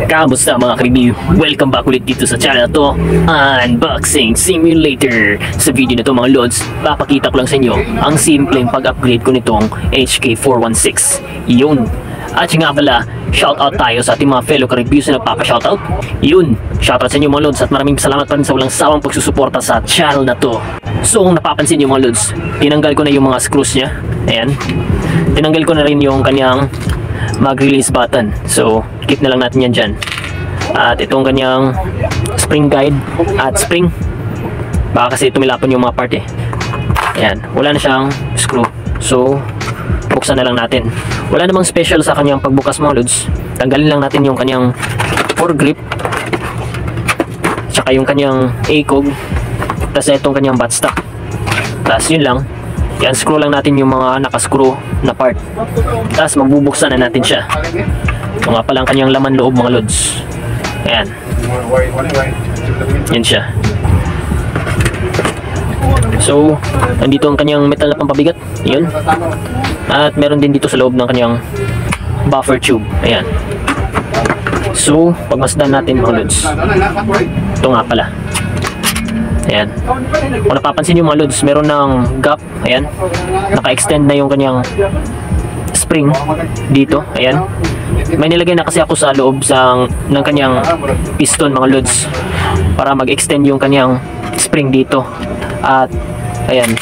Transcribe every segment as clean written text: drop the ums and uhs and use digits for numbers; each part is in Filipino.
Kamusta mga ka-review? Welcome back ulit dito sa channel na to, Unboxing Simulator. Sa video na to mga lods, papakita ko lang sa inyo ang simpleng pag-upgrade ko nitong HK416. Yun. At nga pala, shoutout tayo sa ating mga fellow ka-reviews na nagpapa-shoutout. Yun, shoutout sa inyo mga lods at maraming salamat pa rin sa walang sawang pagsusuporta sa channel na to. So kung napapansin nyo mga lods, tinanggal ko na yung mga screws nya. Ayan. Tinanggal ko na rin yung kanyang mag-release button. So, keep na lang natin yan dyan. At itong kanyang spring guide at spring. Baka kasi tumilapon yung mga part eh. Ayan. Wala na siyang screw. So, buksan na lang natin. Wala namang special sa kanyang pagbukas mga lods. Tanggalin lang natin yung kanyang foregrip. Tsaka yung kanyang ACOG. Tapos itong kanyang buttstock. Tapos yun lang. Yan, screw lang natin yung mga nakascrew na part. Tapos magbubuksan na natin siya. Ito nga pala ang kanyang laman loob mga lods. Ayan. Yan siya. So, nandito ang kanyang metal na pampabigat. Yun. At meron din dito sa loob ng kanyang buffer tube. Ayan. So, pagmasdan natin mga lods. Ito nga pala. Ayan. Kung napapansin nyo mga lods, meron ng gap. Ayan. Naka-extend na yung kanyang spring dito. Ayan. May nilagay na kasi ako sa loob ng kanyang piston mga lods para mag-extend yung kanyang spring dito. At ayan,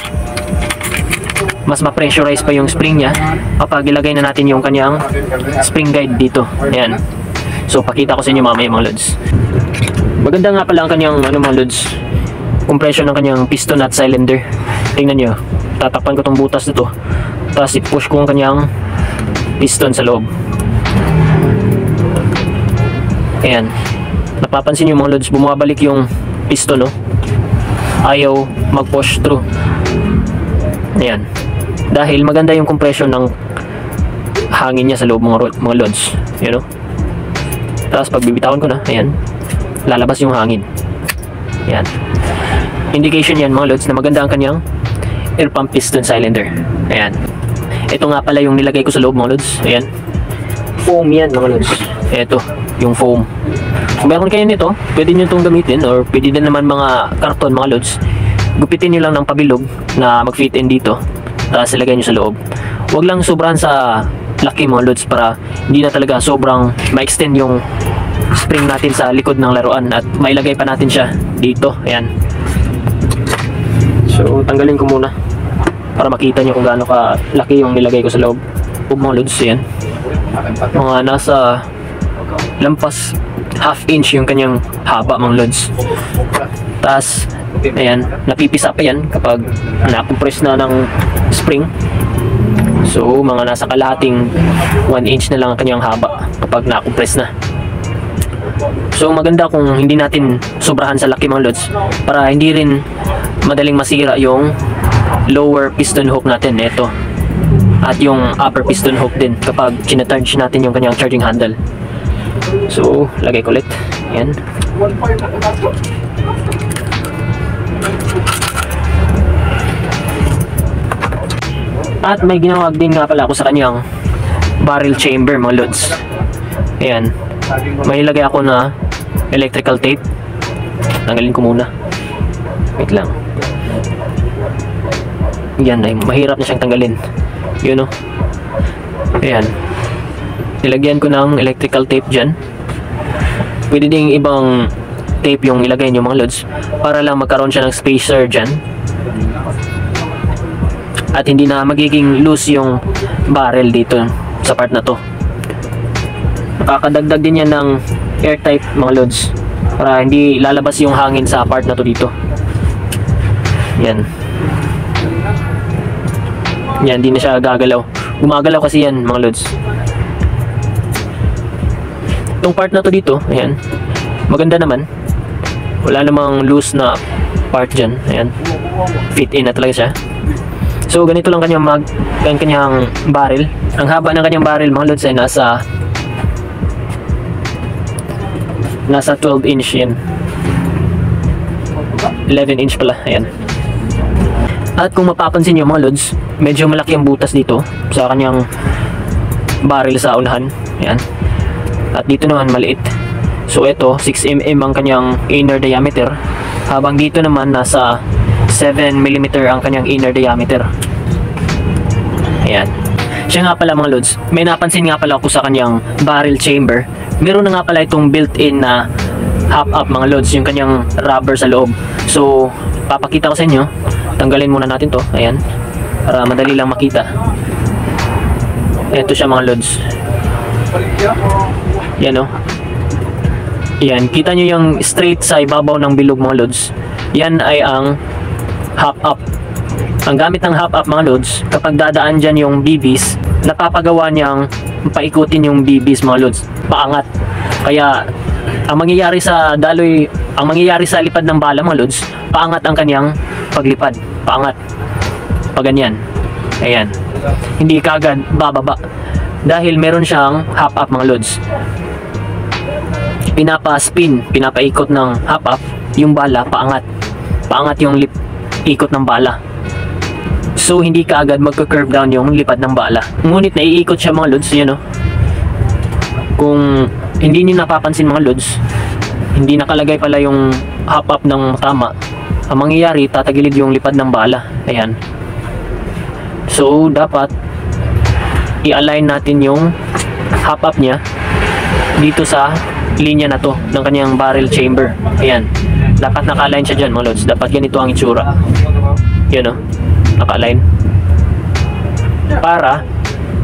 mas ma-pressurize pa yung spring nya kapag ilagay na natin yung kanyang spring guide dito. Ayan. So pakita ko sa inyo mamaya mga lods. Maganda nga pala ang kanyang mga lods, compression ng kanyang piston at cylinder. Tingnan nyo, tatakpan ko tong butas nito, tapos i-push ko ang kanyang piston sa loob. Ayan, napapansin nyo mga lods, bumabalik yung piston, no? Ayaw mag-push through. Ayan, dahil maganda yung compression ng hangin niya sa loob mga lods. You know? Tapos pag bibitawan ko na, ayan, lalabas yung hangin. Ayan. Indication yan mga lods na maganda ang kanyang air pump piston cylinder. Ayan. Ito nga pala yung nilagay ko sa loob mga lods. Ayan. Foam yan mga lods. Ito, yung foam. Kung meron kayo nito, pwede nyo itong gamitin, or pwede din naman mga karton mga lods. Gupitin nyo lang ng pabilog na mag-fit in dito. Tapos ilagay nyo sa loob. Huwag lang sobrahan sa laki mga lods para hindi na talaga sobrang ma-extend yung spring natin sa likod ng laruan at mailagay pa natin siya dito. Ayan. So tanggalin ko muna para makita nyo kung gaano ka laki yung nilagay ko sa loob mga lods. Ayan. Mga nasa lampas half inch yung kanyang haba mga lods. Tapos ayan, napipisa pa yan kapag na-compress na ng spring. So mga nasa kalahating 1 inch na lang ang kanyang haba kapag na-compress na. So maganda kung hindi natin sobrahan sa laki mga lods para hindi rin madaling masira yung lower piston hook natin, ito, at yung upper piston hook din kapag chinacharge natin yung kanyang charging handle. So lagay ko ulit. Ayan. At may ginawa din nga pala ako sa kanyang barrel chamber mga lods. Ayan. May ilagay ako na electrical tape. Tanggalin ko muna. Wait lang. Yan, ay mahirap na siyang tanggalin. Yun, no? Ayan. Nilagyan ko ng electrical tape dyan. Pwede ding ibang tape yung ilagay nyo mga lods para lang magkaroon siya ng spacer dyan. At hindi na magiging loose yung barrel dito sa part na to. Nakakadagdag din yan ng airtight mga lods para hindi lalabas yung hangin sa part na to dito. Yan. Yan, hindi na siya gagalaw. Gumagalaw kasi yan mga lods. Itong part na to dito, ayan, maganda naman. Wala namang loose na part dyan. Ayan, fit in na talaga siya. So ganito lang kanyang barrel. Ang haba ng kanyang barrel mga lods ay nasa 12 inch yan. 11 inch pala. Ayan. At kung mapapansin nyo mga lods, medyo malaki ang butas dito sa kanyang barrel sa unahan. Ayan. At dito naman maliit. So ito 6mm ang kanyang inner diameter, habang dito naman nasa 7mm ang kanyang inner diameter. Ayan. Siya nga pala mga lods, may napansin nga pala ako sa kanyang barrel chamber. Meron na nga pala itong built-in na hop-up mga lods, yung kanyang rubber sa loob. So papakita ko sa inyo. Tanggalin muna natin to. Ayan, para madali lang makita. Ito siya mga lods. Yan o. Yan, kita nyo yung straight sa ibabaw ng bilog mga lods. Yan ay ang hop-up. Ang gamit ng hop-up mga lods, kapag dadaan dyan yung BBs, napapagawa niyang paikutin yung BBs mga lods, paangat. Kaya ang mangyayari sa daloy, ang mangyayari sa lipad ng bala mga lods, paangat ang kanyang paglipad, paangat. Paganyan. Ayan. Hindi kagad bababa. Dahil meron siyang hop-up mga lods. Pinapa-spin, pinapaikot ng hop-up yung bala, paangat. Paangat yung ikot ng bala. So hindi kaagad magka-curve down yung lipad ng bala. Ngunit naiikot siya mga lods, yan o. Kung hindi niyo napapansin mga lods, hindi nakalagay pala yung hop-up ng tama. Ang mangyayari, tatagilid yung lipad ng bala. Ayan. So dapat i-align natin yung hop-up niya dito sa linya na to ng kanyang barrel chamber. Ayan. Dapat naka-align siya dyan mga lods. Dapat ganito ang itsura. Yan o. Naka-align. Para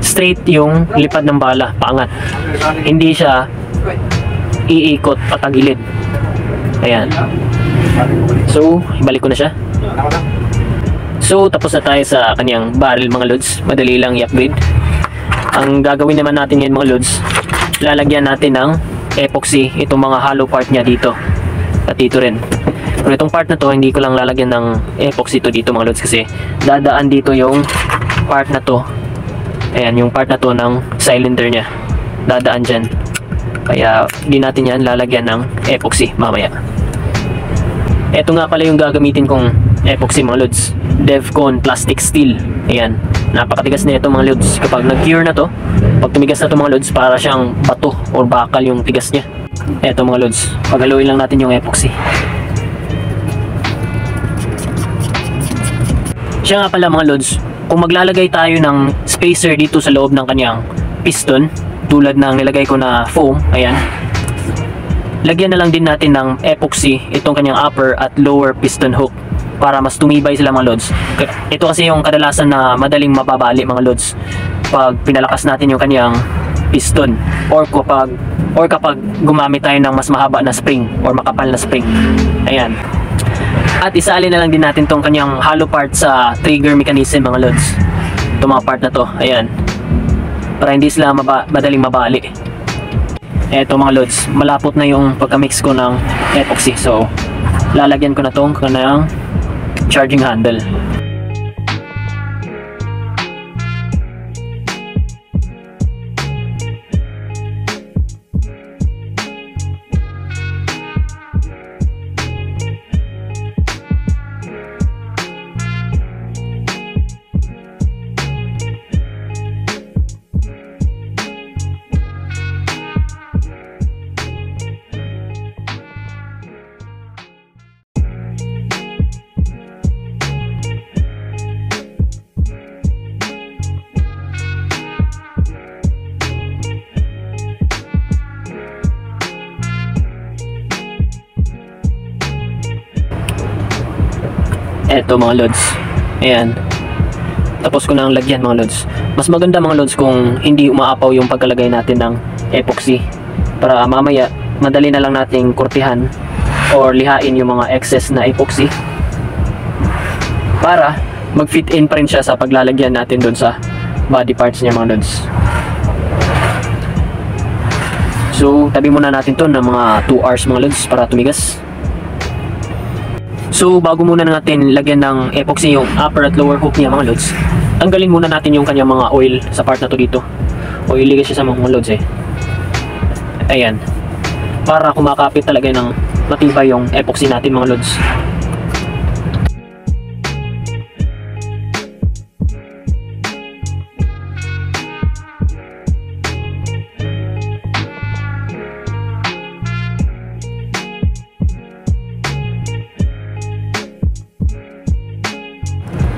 straight yung lipad ng bala, paangat. Hindi siya iikot patagilid. Ayan. So, ibalik ko na siya. So, tapos na tayo sa kanyang barrel mga lods. Madali lang i-upgrade. Ang gagawin naman natin ngayon mga lods, lalagyan natin ng epoxy itong mga hollow part niya dito. At dito rin. Pero itong part na to, hindi ko lang lalagyan ng epoxy to dito mga lods, kasi dadaan dito yung part na to. Ayan, yung part na to ng cylinder niya. Dadaan dyan. Kaya hindi natin yan lalagyan ng epoxy mamaya. Ito nga pala yung gagamitin kong epoxy mga lods. Devcon Plastic Steel. Ayan. Napakatigas na ito mga lods. Kapag nag-cure na to, pag tumigas na to mga lods, para siyang bato or bakal yung tigas niya. Eto mga lods, paghaluin lang natin yung epoxy. Siya nga pala mga lods, kung maglalagay tayo ng spacer dito sa loob ng kanyang piston, tulad ng nilagay ko na foam, ayan, lagyan na lang din natin ng epoxy itong kanyang upper at lower piston hook para mas tumibay sila mga lods. Ito kasi yung kadalasan na madaling mababali mga lods pag pinalakas natin yung kanyang piston or kapag gumamit tayo ng mas mahaba na spring or makapal na spring. Ayan. At isali na lang din natin tong kanyang hollow part sa trigger mechanism mga lods. Itong mga part na to, ayan, para hindi sila madaling mabali. Eto mga lods, malapot na yung pagka-mix ko ng epoxy. So lalagyan ko na tong kanyang charging handle. Eto mga lods, ayan, tapos ko na ang lagyan mga lods. Mas maganda mga lods kung hindi umaapaw yung pagkalagay natin ng epoxy, para mamaya madali na lang nating kurtihan or lihain yung mga excess na epoxy para mag-fit in pa rin siya sa paglalagyan natin doon sa body parts niya mga lods. So tabi muna natin to ng mga 2 hours mga lods para tumigas. So bago muna natin lagyan ng epoxy yung upper at lower hook niya mga lods, tanggalin muna natin yung kanyang mga oil sa part na to dito. Oily kasi sa mga lods eh. Ayan. Para kumakapit talaga ng matibay yung epoxy natin mga lods.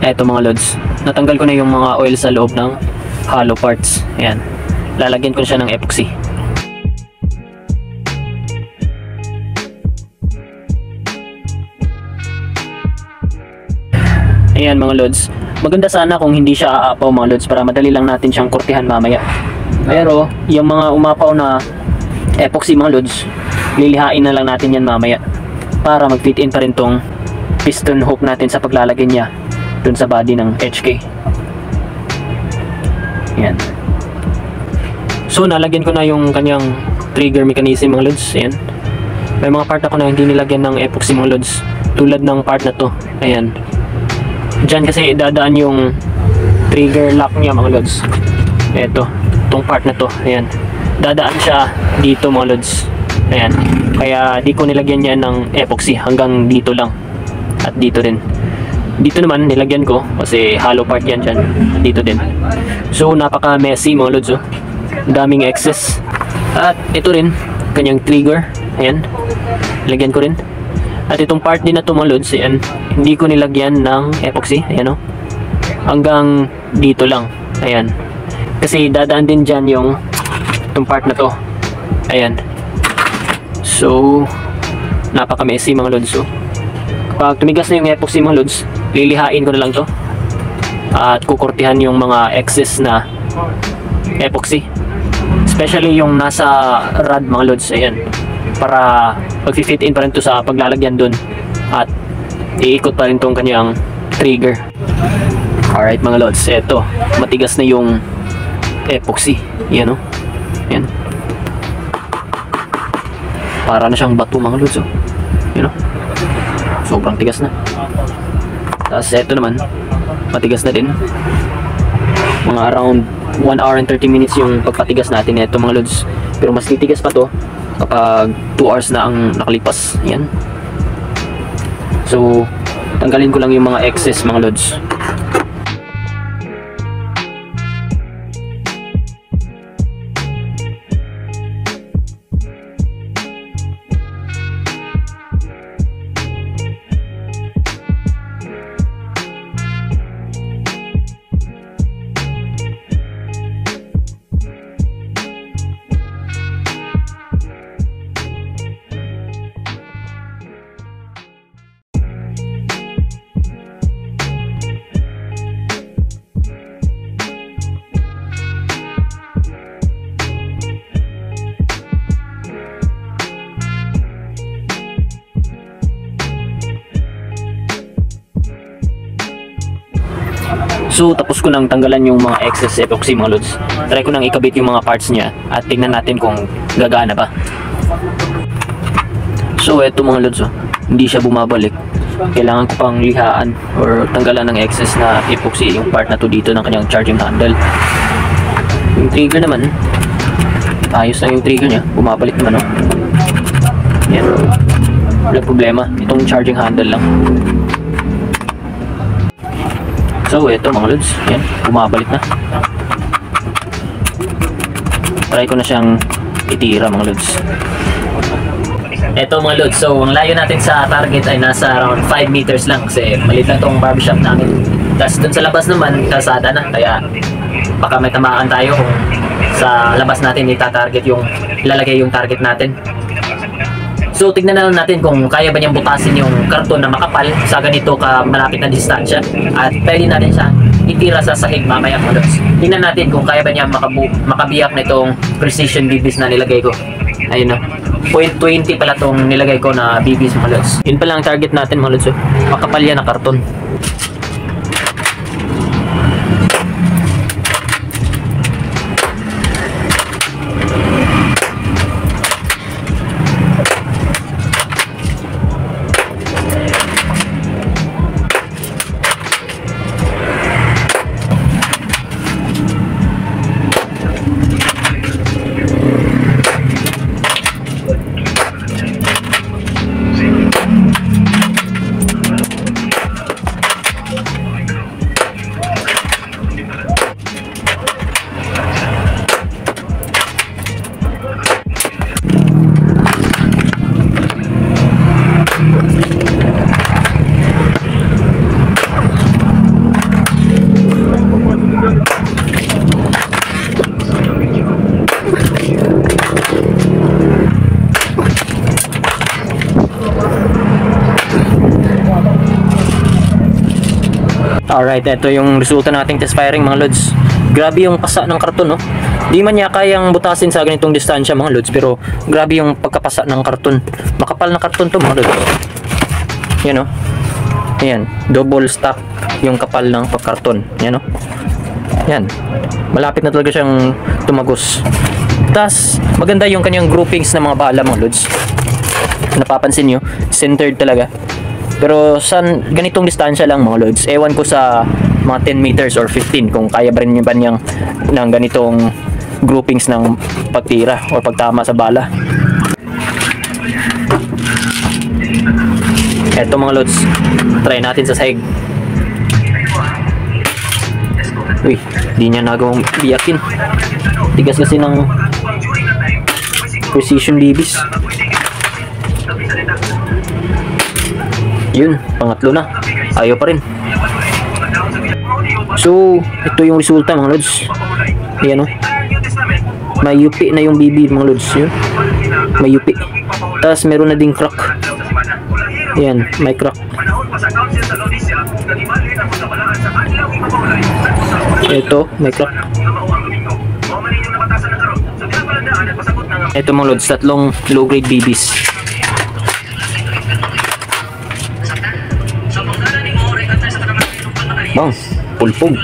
Eto mga lods, natanggal ko na yung mga oil sa loob ng hollow parts. Ayan, lalagyan ko siya ng epoxy. Ayan mga lods, maganda sana kung hindi siya aapaw mga lods, para madali lang natin siyang kurtihan mamaya. Pero yung mga umapaw na epoxy mga lods, lilihain na lang natin yan mamaya para mag-fit in pa rin tong piston hook natin sa paglalagay niya dun sa body ng HK. Ayan. So nalagyan ko na yung kanyang trigger mechanism mga lods. Ayan. May mga part ako na hindi nilagyan ng epoxy mga lods, tulad ng part na to. Ayan. Diyan kasi dadaan yung trigger lock niya mga lods. Eto, tong part na to. Ayan. Dadaan siya dito mga lods. Ayan. Kaya di ko nilagyan yan ng epoxy, hanggang dito lang. At dito rin. Dito naman nilagyan ko kasi hollow part yan dyan. Dito din. So napaka messy mga lods. Oh. Daming excess. At ito rin, kanyang trigger. Ayan. Nilagyan ko rin. At itong part din na to mga lods, ayan, hindi ko nilagyan ng epoxy. Ayan o. Hanggang dito lang. Ayan. Kasi dadaan din dyan yung itong part na to. Ayan. So napaka messy mga lods. Oh. Kapag tumigas na yung epoxy mga lods, lilihain ko na lang to at kukurtihan yung mga excess na epoxy, especially yung nasa rod mga lods. Ayan, para mag-fit in pa rin to sa paglalagyan dun at iikot pa rin tong kanyang trigger. Alright mga lods, eto, matigas na yung epoxy. Yan o. Yan, para na siyang bato mga lods. Yan o, sobrang tigas na. Tapos eto naman, matigas na din. Mga around 1 hour and 30 minutes yung pagpatigas natin eto mga lods. Pero mas titigas pa to kapag 2 hours na ang nakalipas. Yan. So tanggalin ko lang yung mga excess mga lods. So tapos ko nang tanggalan yung mga excess epoxy mga lods. Try ko nang ikabit yung mga parts niya at tingnan natin kung gagana ba. So eto mga lods, oh, hindi siya bumabalik. Kailangan ko pang lihaan or tanggalan ng excess na epoxy yung part na to dito ng kanyang charging handle. Yung trigger naman, ayos na yung trigger niya, bumabalik naman. Oh. Yan, wala problema, itong charging handle lang. So eto mga lods, yan, bumabalik na. Try ko na siyang itira mga lods. Eto mga lods, so ang layo natin sa target ay nasa around 5 meters lang kasi maliit lang tong barbershop namin. Tapos dun sa labas naman, kalsada na, kaya baka may tamaan tayo kung sa labas natin ita-target yung ilalagay yung target natin. So tignan na lang natin kung kaya ba niyang butasin yung karton na makapal sa ganito ka malapit na distansya at pwede natin siya itira sa sahig mamaya mga lods. Tignan natin kung kaya ba niya makabiyak na itong precision BBs na nilagay ko. Ayun o, 0.20 pala itong nilagay ko na BBs mga lods. Yun pala ang target natin mga lods, makapal yan na karton. Alright, ito yung resulta nating test firing mga lods. Grabe yung pasa ng karton, no? Di man niya kayang butasin sa ganitong distansya mga lods, pero grabe yung pagkapasa ng karton. Makapal na karton to mga lods. Yan, no? Ayan, double stack yung kapal ng pagkarton. Yan, no? Yan. Malapit na talaga siyang tumagos. Tas, maganda yung kanyang groupings ng mga bala mga lods. Napapansin nyo, centered talaga. Pero sa ganitong distansya lang mga lods, ewan ko sa mga 10 meters or 15 kung kaya ba rin ba niyang ng ganitong groupings ng pagtira o pagtama sa bala. Eto mga lods, try natin sa sahig. Uy, di niya nagawang biyakin. Tigas kasi ng precision BBs. Yun, pangatlo na. Ayaw pa rin. So, ito yung resulta mga lods. Ayan, o. May yupi na yung BB mga lods. Yun. May yupi. Tapos meron na ding crack. Ayan, may crack. Ito, may crack. Ito mga lods, tatlong low grade BBs. Bang, pulpog.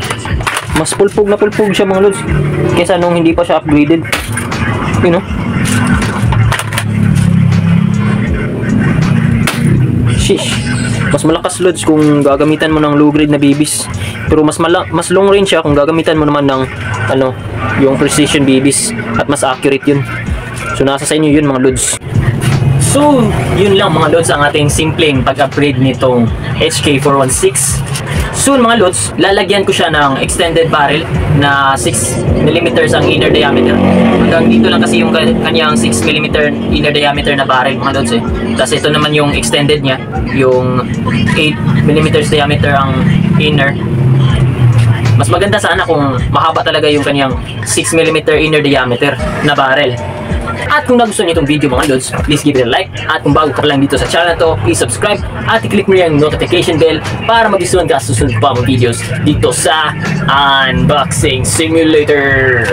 Mas pulpog na pulpog siya mga lods kaysa nung hindi pa siya upgraded. You know? Sheesh. Mas malakas lods kung gagamitan mo ng low grade na BBs. Pero mas long range siya kung gagamitan mo naman ng yung precision BBs at mas accurate yun. So nasa sa inyo yun mga lods. So, yun lang mga lods ang ating simpleng pag-upgrade nitong HK416. Soon mga lods, lalagyan ko siya ng extended barrel na 6mm ang inner diameter. Hanggang dito lang kasi yung kanyang 6mm inner diameter na barrel mga lods eh. Tapos ito naman yung extended niya, yung 8mm diameter ang inner. Mas maganda sana kung mahaba talaga yung kanyang 6mm inner diameter na barrel. At kung nagustuhan niyo itong video mga lods, please give it a like. At kung bago ka pa lang dito sa channel na to, please subscribe at i-click mo yung notification bell para mag-isunan ka sa susunod pa mga videos dito sa Unboxing Simulator.